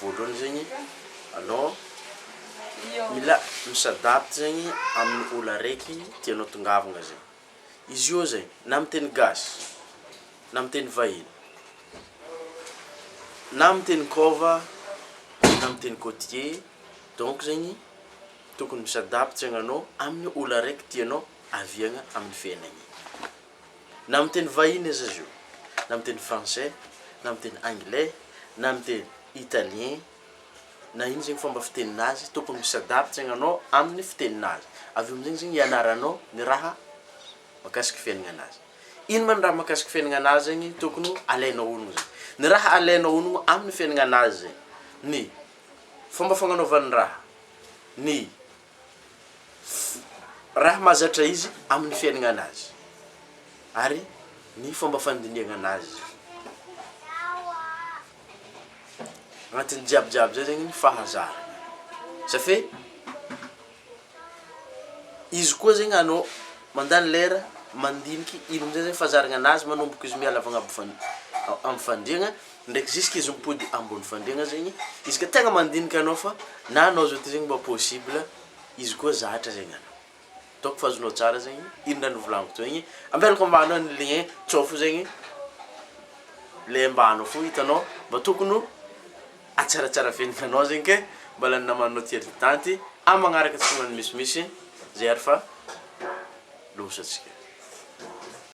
voalohany zegny anao mila misadapty zegny amin'ny olo araiky tianao tongavagna zegny. Izy io zegny na miteny gasy na miteny vahiny na miteny kôva na miteny côtier, donc zegny tokony misadapty zegny anao amin'ny olo araiky tianao aviagna amin'ny fiainagny. Na miteny vahiny aza izy io, na miteny français, na miteny anglais, na miteny italien, na ino zegny fomba fitenin'azy tokony misadapty zegny anao amin'ny fitenin'azy. Avy amin'izegny zegny ianaranao ny raha mahakasiky fiaignanazy. Ino man raha mahakasiky fiaignanazy zegny tokony alainao honogno zegny. Ny raha alainao honogno amin'ny fiaignanazy zegny ny fomba fagnanaovany raha, ny raha mahazatra izy amin'ny fiaignanazy, ary ny fomba fandiniagna anazy. Agnatin'ny jiabijiaby zay zegny ny fahazara. Safe izy koa zegny anao mandany lera mandiniky ino amizay zegny fahazaragna anazy manomboka izy miala avy amin'ny fandriagna ndraiky jusque izy mipody ambony fandriagna zegny. Izy ka tegna mandiniky anao fa na anao zao ty zegny mba possible izy koa zahatra zegny anao. Donc fa azonao tsara zegny ino raha novolagniko teo igny. Ambelako ambany ny lien tsôfo zegny le ambany fo hitanao mba tokony atsaratsara fiaignanao zegny ke mbala ny namanao ty tanty amin'ny magnaraka tsy magnano misimisy zay ary fa losatsika.